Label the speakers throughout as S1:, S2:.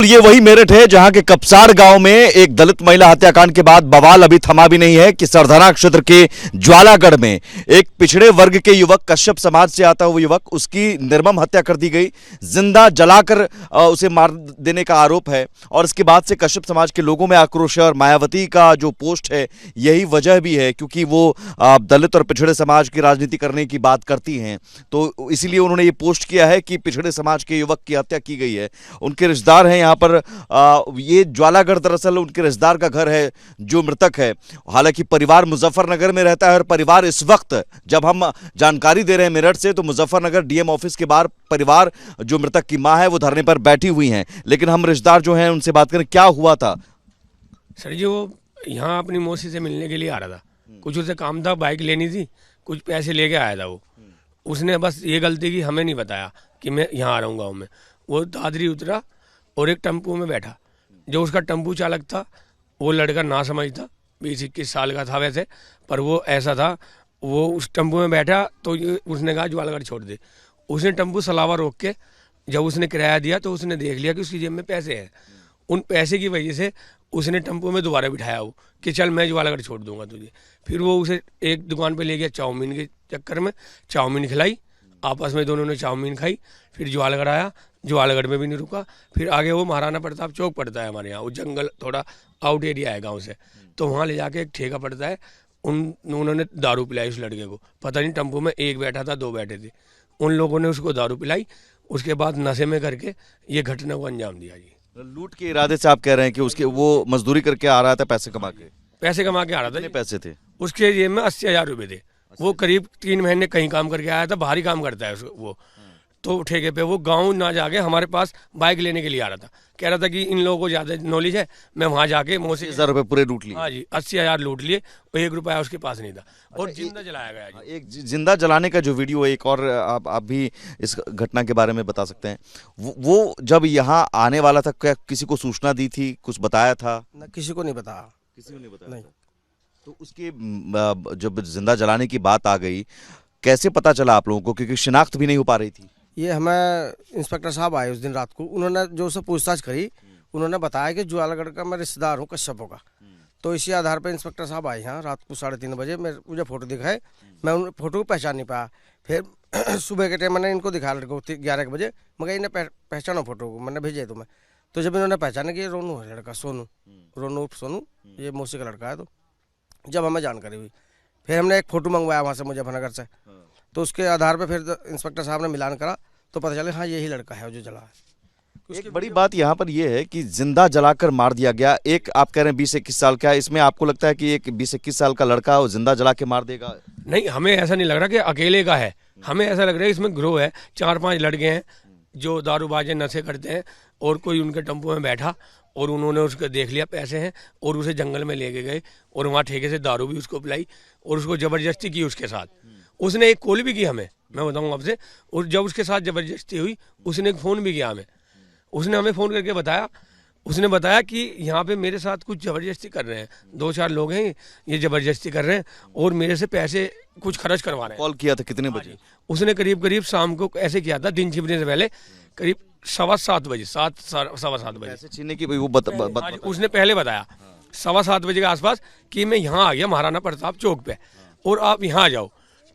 S1: ये वही मेरठ है जहां के कपसार गांव में एक दलित महिला हत्याकांड के बाद बवाल अभी थमा भी नहीं है कि सरधना क्षेत्र के ज्वालागढ़ में एक पिछड़े वर्ग के युवक, कश्यप समाज से आता हुआ युवक, उसकी निर्मम हत्या कर दी गई। जिंदा जलाकर उसे मार देने का आरोप है और इसके बाद से कश्यप समाज के लोगों में आक्रोश है। और मायावती का जो पोस्ट है यही वजह भी है, क्योंकि वो दलित और पिछड़े समाज की राजनीति करने की बात करती हैं, तो इसीलिए उन्होंने ये पोस्ट किया है कि पिछड़े समाज के युवक की हत्या की गई है। उनके रिश्तेदार हैं यहाँ पर। ये ज्वालागढ़ दरअसल उनके रिश्तेदार का घर है जो मृतक है। हालांकि परिवार मुजफ्फरनगर में रहता है और परिवार इस वक्त, जब हम जानकारी दे रहे हैं मेरठ से, तो मुजफ्फरनगर डीएम ऑफिस के बाहर परिवार, जो मृतक की मां है, वो धरने पर बैठी हुई हैं। लेकिन हम रिश्तेदार जो हैं उनसे बात करें, क्या हुआ था?
S2: सर जी, वो यहाँ अपनी मौसी से मिलने के लिए आ रहा था। कुछ उसे काम था, बाइक लेनी थी, कुछ पैसे लेके आया था वो। उसने बस ये गलती की, हमें नहीं बताया कि मैं यहाँ आ रहा हूँ गाँव में। वो दादरी उतरा और एक टेम्पू में बैठा। जो उसका टेम्पू चालक था वो लड़का ना समझ था, 20-21 साल का था वैसे, पर वो ऐसा था, वो उस टेम्पू में बैठा तो उसने कहा ज्वालागढ़ छोड़ दे। उसने टेम्पू सलावा रोक के जब उसने किराया दिया तो उसने देख लिया कि उसकी जेब में पैसे हैं। उन पैसे की वजह से उसने टेम्पो में दोबारा बिठाया वो कि चल मैं ज्वालागढ़ छोड़ दूंगा तुझे। फिर वो उसे एक दुकान पे ले गया, चाउमीन के चक्कर में चाउमीन खिलाई, आपस में दोनों ने चाउमीन खाई। फिर ज्वालागढ़ आया, ज्वालागढ़ में भी नहीं रुका। फिर आगे वो महाराणा प्रताप चौक पड़ता है हमारे यहाँ, वो जंगल थोड़ा आउट एरिया है गाँव से, तो वहाँ ले जाके एक ठेका पड़ता है। उन्होंने दारू पिलाई उस लड़के को, पता नहीं टेम्पो में एक बैठा था, 2 बैठे थे। उन लोगों ने उसको दारू पिलाई, उसके बाद नशे में करके ये घटना को अंजाम दिया जी।
S1: लूट के इरादे से आप कह रहे हैं कि उसके वो मजदूरी करके आ रहा था, पैसे कमा के
S2: आ रहा था।
S1: कितने पैसे थे
S2: उसके जेब में? 80,000 रुपये थे। वो करीब 3 महीने कहीं काम करके आया था, भारी काम करता है वो। तो ठेके पे वो गांव ना जाके हमारे पास बाइक लेने के लिए आ रहा था। कह रहा था कि इन लोगों को ज़्यादा नॉलेज है, मैं वहाँ जाके मौसी
S1: 80,000 रुपए पूरे लूट लिए।
S2: हाँ जी, 80,000 लूट लिए और 1 रुपया उसके पास नहीं था। और जिंदा जलाया गया जी।
S1: एक जिंदा जलाने का जो वीडियो है, एक और आप भी इस घटना के बारे में बता सकते हैं। वो जब यहाँ आने वाला था, क्या किसी को सूचना दी थी, कुछ बताया था?
S3: ना, किसी को नहीं बताया।
S1: किसी को नहीं बताया
S3: नहीं।
S1: तो उसके जब जिंदा जलाने की बात आ गई, कैसे पता चला आप लोगों को, क्योंकि शिनाख्त भी नहीं हो पा रही थी?
S3: ये हमें इंस्पेक्टर साहब आए उस दिन रात को, उन्होंने जो उससे पूछताछ करी, उन्होंने बताया कि ज्वालागढ़ का मैं रिश्तेदार हूँ कश्यपों का। तो इसी आधार पर इंस्पेक्टर साहब आए यहाँ रात को 3:30 बजे। मुझे फोटो दिखाए, मैं उन फोटो को पहचान नहीं पाया। फिर सुबह के टाइम मैंने इनको दिखाया लड़के को 11 बजे, मगर इन्हें पहचानो फोटो को, मैंने भेजे तुम्हें। तो जब इन्होंने पहचाना कि ये रोनू है लड़का, सोनू ये मौसी का लड़का है, तो जब हमें जानकारी हुई, फिर हमने एक फ़ोटो मंगवाया वहाँ से मुजफ्फरनगर से। तो उसके आधार पर फिर इंस्पेक्टर साहब ने मिलान करा तो पता चला हाँ यही लड़का है जो जला है।
S1: एक बड़ी बात यहाँ पर यह है कि जिंदा जलाकर मार दिया गया। एक आप कह रहे हैं 20-21 साल का, इसमें आपको लगता है कि एक 20-21 साल का लड़का वो जिंदा जला के मार देगा?
S2: नहीं, हमें ऐसा नहीं लग रहा कि अकेले का है। हमें ऐसा लग रहा है इसमें ग्रोह है, 4-5 लड़के हैं जो दारूबाजे नशे करते हैं, और कोई उनके टेम्पो में बैठा और उन्होंने उसको देख लिया पैसे हैं और उसे जंगल में लेके गए और वहाँ ठेके से दारू भी उसको पिलाई और उसको ज़बरदस्ती की उसके साथ। उसने एक कॉल भी की हमें, मैं बताऊँ आपसे, और जब उसके साथ ज़बरदस्ती हुई उसने एक फ़ोन भी किया हमें। उसने हमें फ़ोन करके बताया, उसने बताया कि यहाँ पे मेरे साथ कुछ ज़बरदस्ती कर रहे हैं, 2-4 लोग हैं, ये ज़बरदस्ती कर रहे हैं और मेरे से पैसे कुछ खर्च करवा रहे हैं।
S1: कॉल किया था कितने बजे?
S2: उसने करीब शाम को ऐसे किया था, दिन छिपने से पहले, करीब 7:15 बजे, 7-7:15 बजे।
S1: पैसे छीनने की वो
S2: उसने पहले बताया 7:15 बजे के आसपास कि मैं यहाँ आ गया महाराणा प्रताप चौक पे और आप यहाँ आ जाओ।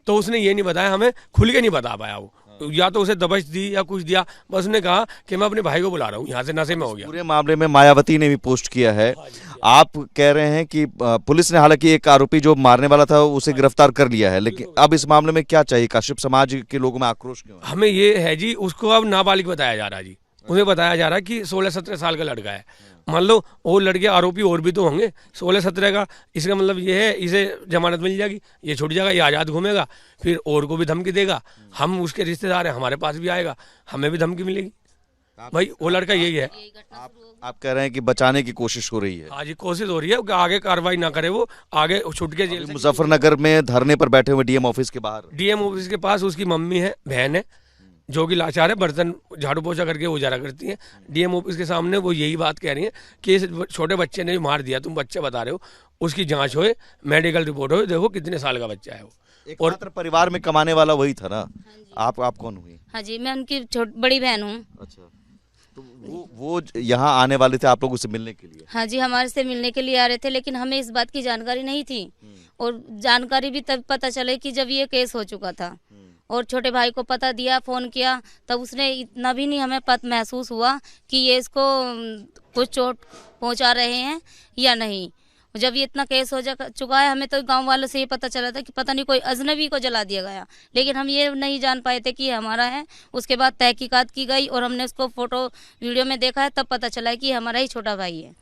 S2: तो उसने ये नहीं बताया, हमें खुल के नहीं बता पाया वो, या तो उसे दबश दी या कुछ दिया, बस उसने कहा कि मैं अपने भाई को बुला रहा हूँ, यहाँ से नशे में हो गया।
S1: पूरे मामले में मायावती ने भी पोस्ट किया है। आप कह रहे हैं कि पुलिस ने हालांकि एक आरोपी जो मारने वाला था उसे गिरफ्तार कर लिया है, लेकिन अब इस मामले में क्या चाहिए? कश्यप समाज के लोगों में आक्रोश क्यों है?
S2: हमें ये है जी, उसको अब नाबालिग बताया जा रहा है जी। उन्हें बताया जा रहा है कि 16-17 साल का लड़का है। मान लो वो लड़के आरोपी और भी तो होंगे 16-17 का, इसका मतलब ये है इसे जमानत मिल जाएगी, ये छूट जाएगा, ये आज़ाद घूमेगा, फिर और को भी धमकी देगा। हम उसके रिश्तेदार हैं, हमारे पास भी आएगा, हमें भी धमकी मिलेगी। भाई वो लड़का यही है।
S1: आप कह रहे हैं कि बचाने की कोशिश हो रही है?
S2: हाँ जी, कोशिश हो रही है कि आगे कार्रवाई ना करे, वो आगे छुट के जेल।
S1: मुजफ्फरनगर में धरने पर बैठे हुए डीएम ऑफिस के बाहर,
S2: डीएम ऑफिस के पास उसकी मम्मी है, बहन है, जो कि लाचार है, बर्तन झाड़ू पोछा करके गुजारा करती हैं। डीएम ऑफिस के सामने वो यही बात कह रही हैं कि इस छोटे बच्चे ने मार दिया, तुम बच्चे बता रहे हो, उसकी जांच होए, मेडिकल रिपोर्ट हो, देखो कितने साल का बच्चा है वो।
S1: एक मात्र परिवार में कमाने वाला वही था ना? आप कौन हुई?
S4: हाँ जी, मैं उनकी बड़ी बहन हूँ।
S1: अच्छा। तो वो यहाँ आने वाले थे आप लोगों से मिलने के लिए?
S4: हाँ जी, हमारे से मिलने के लिए आ रहे थे, लेकिन हमें इस बात की जानकारी नहीं थी। और जानकारी भी तब पता चले कि जब ये केस हो चुका था। और छोटे भाई को पता दिया, फ़ोन किया, तब उसने इतना भी नहीं हमें महसूस हुआ कि ये इसको कुछ चोट पहुंचा रहे हैं या नहीं। जब ये इतना केस हो चुका है, हमें तो गांव वालों से ये पता चला था कि पता नहीं कोई अजनबी को जला दिया गया, लेकिन हम ये नहीं जान पाए थे कि ये हमारा है। उसके बाद तहकीकात की गई और हमने उसको फोटो वीडियो में देखा है, तब पता चला है कि ये हमारा ही छोटा भाई है।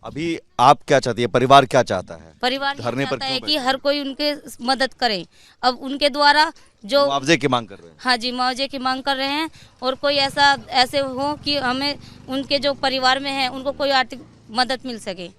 S1: अभी आप क्या चाहती है, परिवार क्या चाहता है?
S4: परिवार ये
S1: धरने पर
S4: चाहता है
S1: क्यों
S4: कि
S1: बैठे?
S4: हर कोई उनके मदद करे। अब उनके द्वारा जो
S1: मुआवजे की मांग कर रहे हैं?
S4: हाँ जी, मुआवजे की मांग कर रहे हैं। और कोई ऐसे हो कि हमें उनके जो परिवार में है उनको कोई आर्थिक मदद मिल सके।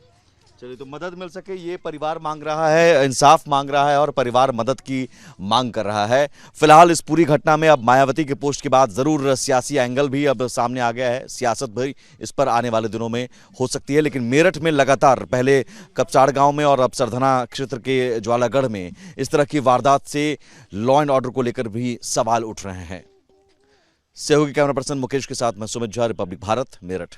S1: चलिए, तो मदद मिल सके ये परिवार मांग रहा है, इंसाफ मांग रहा है और परिवार मदद की मांग कर रहा है। फिलहाल इस पूरी घटना में अब मायावती के पोस्ट के बाद जरूर सियासी एंगल भी अब सामने आ गया है, सियासत भी इस पर आने वाले दिनों में हो सकती है। लेकिन मेरठ में लगातार पहले कपसाड़ गांव में और अब सरधना क्षेत्र के ज्वालागढ़ में इस तरह की वारदात से लॉ एंड ऑर्डर को लेकर भी सवाल उठ रहे हैं। सहयोगी कैमरा पर्सन मुकेश के साथ मैं सुमित झा, रिपब्लिक भारत, मेरठ।